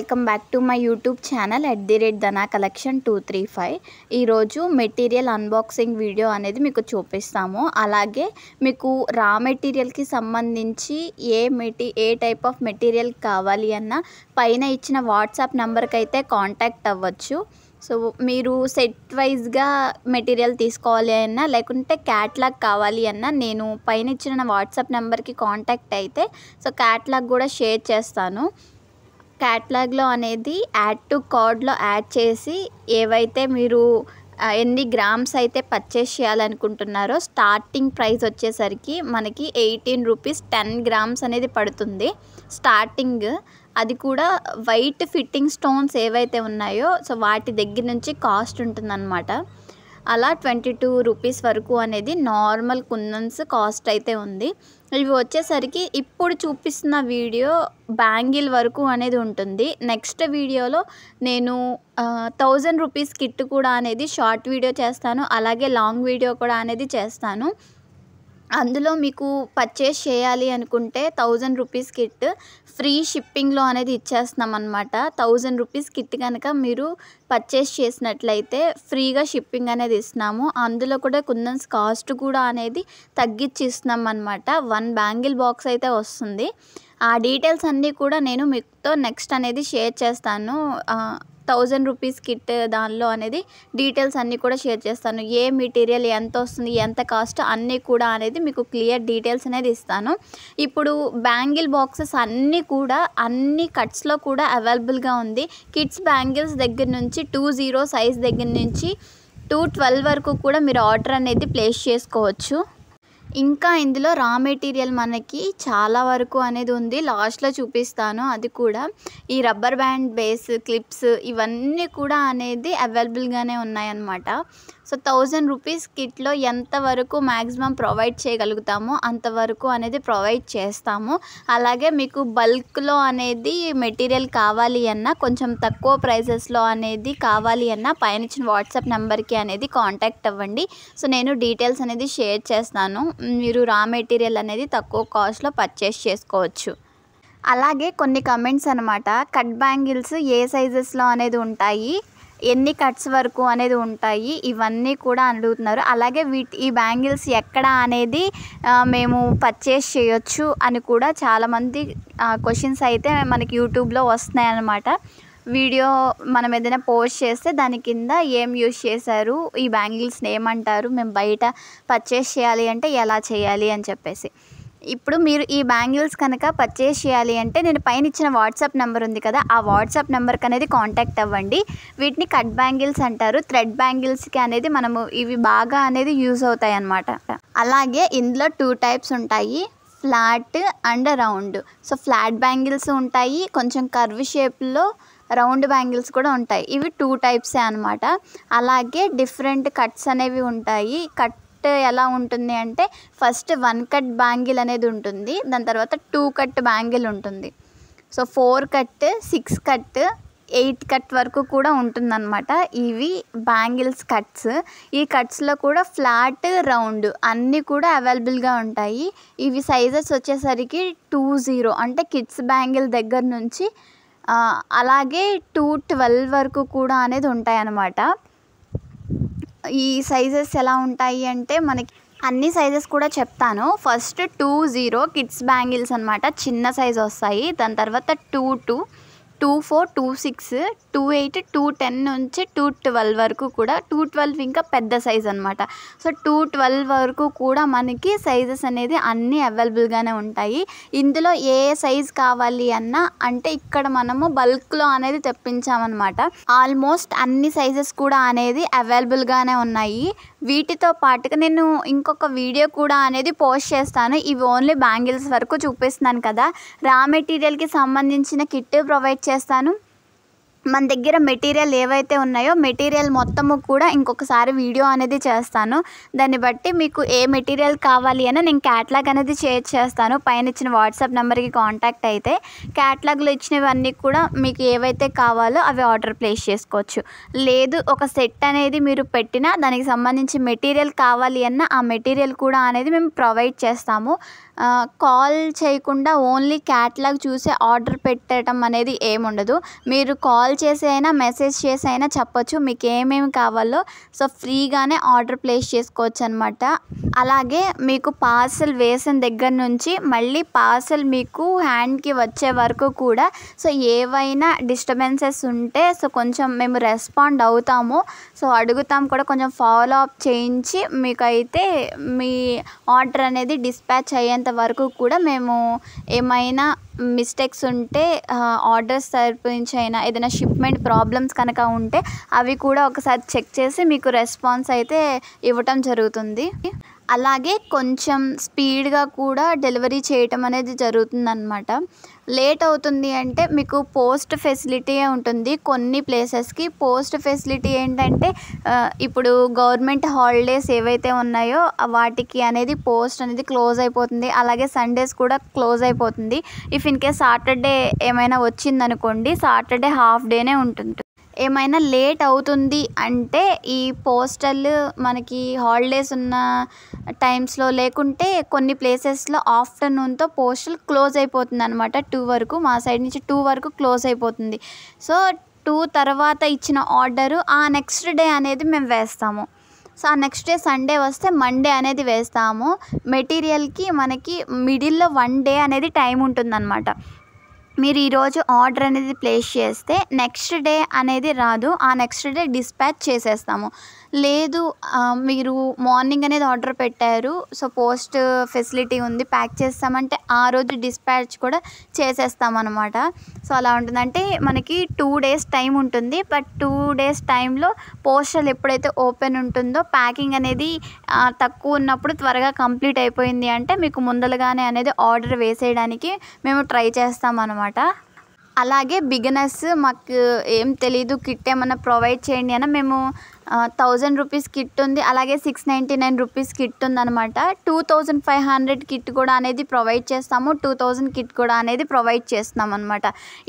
Welcome back to my YouTube channel @Dana Collection 235. ఈరోజు material unboxing video అనేది మీకు చూపిస్తాము. అలాగే మీకు రా మెటీరియల్కి సంబంధించి ఏ టైప్ ఆఫ్ మెటీరియల్ కావాలి అన్న పైన ఇచ్చిన వాట్సాప్ నెంబర్కి అయితే కాంటాక్ట్ అవ్వచ్చు. సో మీరు సెట్ వైజ్గా మెటీరియల్ తీసుకోవాలి అన్నా లేకుంటే క్యాట్లాగ్ కావాలి అన్నా నేను పైన ఇచ్చిన వాట్సాప్ నెంబర్కి కాంటాక్ట్ అయితే సో క్యాట్లాగ్ కూడా షేర్ చేస్తాను. క్యాట్లాగ్లో అనేది యాడ్ టు కార్డ్లో యాడ్ చేసి ఏవైతే మీరు ఎన్ని గ్రామ్స్ అయితే పర్చేస్ చేయాలనుకుంటున్నారో స్టార్టింగ్ ప్రైస్ వచ్చేసరికి మనకి 18 రూపీస్ 10 గ్రామ్స్ అనేది పడుతుంది స్టార్టింగ్. అది కూడా వైట్ ఫిట్టింగ్ స్టోన్స్ ఏవైతే ఉన్నాయో సో వాటి దగ్గర నుంచి కాస్ట్ ఉంటుందన్నమాట. అలా 22 రూపీస్ వరకు అనేది నార్మల్ కుందన్స్ కాస్ట్ అయితే ఉంది. ఇవి వచ్చేసరికి ఇప్పుడు చూపిస్తున్న వీడియో బ్యాంగిల్ వరకు అనేది ఉంటుంది. నెక్స్ట్ వీడియోలో నేను 1000 రూపీస్ కిట్ కూడా అనేది షార్ట్ వీడియో చేస్తాను, అలాగే లాంగ్ వీడియో కూడా అనేది చేస్తాను. అందులో మీకు పర్చేస్ చేయాలి అనుకుంటే 1000 రూపీస్ కిట్ ఫ్రీ షిప్పింగ్లో అనేది ఇచ్చేస్తున్నాం అనమాట. 1000 రూపీస్ కిట్ కనుక మీరు పర్చేస్ చేసినట్లయితే ఫ్రీగా షిప్పింగ్ అనేది ఇస్తున్నాము. అందులో కూడా కుందన్స్ కాస్ట్ కూడా అనేది తగ్గించి ఇస్తున్నాం అనమాట. 1 బ్యాంగిల్ బాక్స్ అయితే వస్తుంది. ఆ డీటెయిల్స్ అన్నీ కూడా నేను మీతో నెక్స్ట్ అనేది షేర్ చేస్తాను. 1000 రూపీస్ కిట్ దానిలో అనేది డీటెయిల్స్ అన్నీ కూడా షేర్ చేస్తాను. ఏ మెటీరియల్ ఎంత వస్తుంది, ఎంత కాస్ట్ అన్నీ కూడా అనేది మీకు క్లియర్ డీటెయిల్స్ అనేది ఇస్తాను. ఇప్పుడు బ్యాంగిల్ బాక్సెస్ అన్నీ కూడా అన్ని కట్స్లో కూడా అవైలబుల్గా ఉంది. కిడ్స్ బ్యాంగిల్స్ దగ్గర నుంచి 20 సైజ్ దగ్గర నుంచి 212 వరకు కూడా మీరు ఆర్డర్ అనేది ప్లేస్ చేసుకోవచ్చు. ఇంకా ఇందులో రా మెటీరియల్ మనకి చాలా వరకు అనేది ఉంది, లాస్ట్లో చూపిస్తాను. అది కూడా ఈ రబ్బర్ బ్యాండ్ బేస్ క్లిప్స్ ఇవన్నీ కూడా అనేది అవైలబుల్గానే ఉన్నాయన్నమాట. సో 1000 రూపీస్ కిట్లో ఎంతవరకు మ్యాక్సిమం ప్రొవైడ్ చేయగలుగుతామో అంతవరకు అనేది ప్రొవైడ్ చేస్తాము. అలాగే మీకు బల్క్లో అనేది మెటీరియల్ కావాలి అన్నా కొంచెం తక్కువ ప్రైజెస్లో అనేది కావాలి అన్నా పైన ఇచ్చిన వాట్సాప్ నెంబర్కి అనేది కాంటాక్ట్ అవ్వండి. సో నేను డీటెయిల్స్ అనేది షేర్ చేస్తాను. మీరు రా మెటీరియల్ అనేది తక్కువ కాస్ట్లో పర్చేస్ చేసుకోవచ్చు. అలాగే కొన్ని కమెంట్స్ అనమాట, కట్ బ్యాంగిల్స్ ఏ సైజెస్లో అనేది ఉంటాయి, ఎన్ని కట్స్ వరకు అనేది ఉంటాయి, ఇవన్నీ కూడా అడుగుతున్నారు. అలాగే ఈ బ్యాంగిల్స్ ఎక్కడ అనేది మేము పర్చేస్ చేయొచ్చు అని కూడా చాలామంది క్వశ్చన్స్ అయితే మనకి యూట్యూబ్లో వస్తున్నాయి అన్నమాట. వీడియో మనం ఏదైనా పోస్ట్ చేస్తే దాని కింద ఏం యూజ్ చేశారు, ఈ బ్యాంగిల్స్ని ఏమంటారు, మేము బయట పర్చేస్ చేయాలి అంటే ఎలా చేయాలి అని చెప్పేసి. ఇప్పుడు మీరు ఈ బ్యాంగిల్స్ కనుక పర్చేస్ చేయాలి అంటే నేను పైన ఇచ్చిన వాట్సాప్ నెంబర్ ఉంది కదా, ఆ వాట్సాప్ నెంబర్కి అనేది కాంటాక్ట్ అవ్వండి. వీటిని కట్ బ్యాంగిల్స్ అంటారు. థ్రెడ్ బ్యాంగిల్స్కి అనేది మనము ఇవి బాగా అనేది యూజ్ అవుతాయి అన్నమాట. అలాగే ఇందులో 2 టైప్స్ ఉంటాయి, flat and round. So flat bangles ఉంటాయి, కొంచెం కర్వ్ షేప్లో రౌండ్ బ్యాంగిల్స్ కూడా ఉంటాయి. ఇవి 2 టైప్సే అనమాట. అలాగే డిఫరెంట్ కట్స్ అనేవి ఉంటాయి. కట్ ఎలా ఉంటుంది అంటే ఫస్ట్ 1 కట్ బ్యాంగిల్ అనేది ఉంటుంది, దాని తర్వాత 2 కట్ బ్యాంగిల్ ఉంటుంది. సో 4 కట్ 6 కట్ 8 కట్ వరకు కూడా ఉంటుందన్నమాట. ఇవి బ్యాంగిల్స్ కట్స్. ఈ కట్స్లో కూడా ఫ్లాట్ రౌండ్ అన్నీ కూడా అవైలబుల్గా ఉంటాయి. ఇవి సైజెస్ వచ్చేసరికి 20 అంటే కిడ్స్ బ్యాంగిల్ దగ్గర నుంచి అలాగే 212 వరకు కూడా అనేది ఉంటాయి అన్నమాట. ఈ సైజెస్ ఎలా ఉంటాయి అంటే మనకి అన్ని సైజెస్ కూడా చెప్తాను. ఫస్ట్ 20 కిడ్స్ బ్యాంగిల్స్ అనమాట, చిన్న సైజ్ వస్తాయి. దాని తర్వాత 22, 24, 26, 28, 210 నుంచి 212 వరకు కూడా 212 ఇంకా పెద్ద సైజ్ అనమాట. సో 212 వరకు కూడా మనకి సైజెస్ అనేది అన్నీ అవైలబుల్గానే ఉంటాయి. ఇందులో ఏ సైజ్ కావాలి అన్నా అంటే ఇక్కడ మనము బల్క్లో అనేది తెప్పించామన్నమాట. ఆల్మోస్ట్ అన్ని సైజెస్ కూడా అనేది అవైలబుల్గానే ఉన్నాయి. వీటితో పాటుగా నేను ఇంకొక వీడియో కూడా అనేది పోస్ట్ చేస్తాను. ఇవి ఓన్లీ బ్యాంగిల్స్ వరకు చూపిస్తున్నాను కదా, రా మెటీరియల్కి సంబంధించిన కిట్ ప్రొవైడ్ చేస్తాను. మన దగ్గర మెటీరియల్ ఏవైతే ఉన్నాయో మెటీరియల్ మొత్తము కూడా ఇంకొకసారి వీడియో అనేది చేస్తాను. దాన్ని బట్టి మీకు ఏ మెటీరియల్ కావాలి అని నేను క్యాటలాగ్ అనేది షేర్ చేస్తాను. పైన ఇచ్చిన వాట్సాప్ నెంబర్కి కాంటాక్ట్ అయితే క్యాటలాగ్లో ఇచ్చినవన్నీ కూడా మీకు ఏవైతే కావాలో అవి ఆర్డర్ ప్లేస్ చేసుకోవచ్చు. లేదు ఒక సెట్ అనేది మీరు పెట్టినా దానికి సంబంధించి మెటీరియల్ కావాలి అన్న ఆ మెటీరియల్ కూడా అనేది మేము ప్రొవైడ్ చేస్తాము. కాల్ చేయకుండా ఓన్లీ క్యాటలాగ్ చూసి ఆర్డర్ పెట్టడం అనేది ఏముండదు. మీరు కాల్ చేసి అయినా మెసేజ్ చేసి అయినా చెప్పొచ్చు మీకు ఏమేమి కావాలో. సో ఫ్రీగానే ఆర్డర్ ప్లేస్ చేసుకోవచ్చు అనమాట. అలాగే మీకు పార్సల్ వేసిన దగ్గర నుంచి మళ్ళీ పార్సల్ మీకు హ్యాండ్కి వచ్చే వరకు కూడా సో ఏవైనా డిస్టర్బెన్సెస్ ఉంటే సో కొంచెం మేము రెస్పాండ్ అవుతాము. సో అడుగుతాం కూడా, కొంచెం ఫాలో అప్ చేయించి మీకైతే మీ ఆర్డర్ అనేది డిస్పాచ్ అయ్యేంత వరకు కూడా మేము ఏమైనా మిస్టేక్స్ ఉంటే ఆర్డర్స్ తరపు నుంచి అయినా ఏదైనా షిప్మెంట్ ప్రాబ్లమ్స్ కనుక ఉంటే అవి కూడా ఒకసారి చెక్ చేసి మీకు రెస్పాన్స్ అయితే ఇవ్వటం జరుగుతుంది. అలాగే కొంచెం స్పీడ్గా కూడా డెలివరీ చేయటం అనేది జరుగుతుందన్నమాట. లేట్ అవుతుంది అంటే మీకు పోస్ట్ ఫెసిలిటీ ఉంటుంది. కొన్ని ప్లేసెస్కి పోస్ట్ ఫెసిలిటీ ఏంటంటే ఇప్పుడు గవర్నమెంట్ హాలిడేస్ ఏవైతే ఉన్నాయో వాటికి అనేది పోస్ట్ అనేది క్లోజ్ అయిపోతుంది. అలాగే సండేస్ కూడా క్లోజ్ అయిపోతుంది. ఇఫ్ ఇన్ కేస్ సాటర్డే ఏమైనా వచ్చిందనుకోండి, సాటర్డే హాఫ్ డేనే ఉంటుంది. ఏమైనా లేట్ అవుతుంది అంటే ఈ పోస్టల్ మనకి హాలిడేస్ ఉన్న టైమ్స్లో లేకుంటే కొన్ని ప్లేసెస్లో ఆఫ్టర్నూన్తో పోస్టల్ క్లోజ్ అయిపోతుంది అనమాట. 2 వరకు, మా సైడ్ నుంచి 2 వరకు క్లోజ్ అయిపోతుంది. సో 2 తర్వాత ఇచ్చిన ఆర్డరు ఆ నెక్స్ట్ డే అనేది మేము వేస్తాము. సో ఆ నెక్స్ట్ డే సండే వస్తే మండే అనేది వేస్తాము. మెటీరియల్కి మనకి మిడిల్లో 1 డే అనేది టైం ఉంటుందన్నమాట. మీరు ఈరోజు ఆర్డర్ అనేది ప్లేస్ చేస్తే నెక్స్ట్ డే అనేది రాదు, ఆ నెక్స్ట్ డే డిస్పాచ్ చేసేస్తాము. లేదు మీరు మార్నింగ్ అనేది ఆర్డర్ పెట్టారు, సో పోస్ట్ ఫెసిలిటీ ఉంది, ప్యాక్ చేస్తామంటే ఆ రోజు డిస్పాచ్ కూడా చేసేస్తామన్నమాట. సో అలా ఉంటుందంటే మనకి 2 డేస్ టైం ఉంటుంది. బట్ 2 డేస్ టైంలో పోస్టల్ ఎప్పుడైతే ఓపెన్ ఉంటుందో ప్యాకింగ్ అనేది తక్కువ ఉన్నప్పుడు త్వరగా కంప్లీట్ అయిపోయింది అంటే మీకు ముందలుగానే అనేది ఆర్డర్ వేసేయడానికి మేము ట్రై చేస్తామన్నమాట. అలాగే బిగినర్స్ మాకు ఏం తెలీదు, కిట్ ఏమన్నా ప్రొవైడ్ చేయండి అని మేము 1000 రూపీస్ కిట్ ఉంది, అలాగే 699 రూపీస్ కిట్ ఉందన్నమాట. 2500 కిట్ కూడా అనేది ప్రొవైడ్ చేస్తాము, 2000 కిట్ కూడా అనేది ప్రొవైడ్ చేస్తున్నాం అనమాట.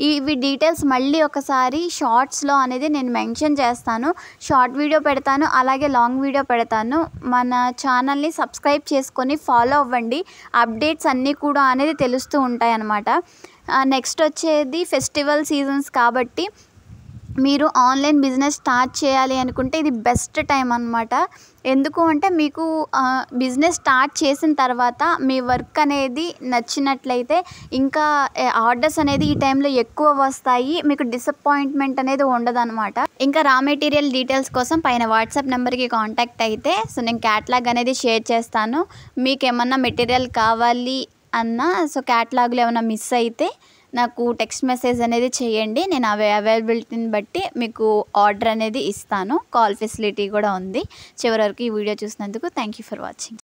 ఇవి డీటెయిల్స్ మళ్ళీ ఒకసారి షార్ట్స్లో అనేది నేను మెన్షన్ చేస్తాను. షార్ట్ వీడియో పెడతాను, అలాగే లాంగ్ వీడియో పెడతాను. మన ఛానల్ని సబ్స్క్రైబ్ చేసుకొని ఫాలో అవ్వండి. అప్డేట్స్ అన్నీ కూడా అనేది తెలుస్తూ ఉంటాయి అన్నమాట. నెక్స్ట్ వచ్చేది ఫెస్టివల్ సీజన్స్ కాబట్టి మీరు ఆన్లైన్ బిజినెస్ స్టార్ట్ చేయాలి అనుకుంటే ఇది బెస్ట్ టైం అన్నమాట. ఎందుకు అంటే మీకు బిజినెస్ స్టార్ట్ చేసిన తర్వాత మీ వర్క్ అనేది నచ్చినట్లయితే ఇంకా ఆర్డర్స్ అనేది ఈ టైంలో ఎక్కువ వస్తాయి, మీకు డిసప్పాయింట్మెంట్ అనేది ఉండదన్నమాట. ఇంకా రా మెటీరియల్ డీటెయిల్స్ కోసం పైన వాట్సాప్ నెంబర్కి కాంటాక్ట్ అయితే సో నేను క్యాటలాగ్ అనేది షేర్ చేస్తాను. మీకు ఏమన్నా మెటీరియల్ కావాలి అన్నా సో క్యాటలాగ్లో ఏమైనా మిస్ అయితే నాకు టెక్స్ట్ మెసేజ్ అనేది చేయండి. నేను అవైలబిలిటీని బట్టి మీకు ఆర్డర్ అనేది ఇస్తాను. కాల్ ఫెసిలిటీ కూడా ఉంది. చివరి వరకు ఈ వీడియో చూసినందుకు థ్యాంక్ యూ ఫర్ వాచింగ్.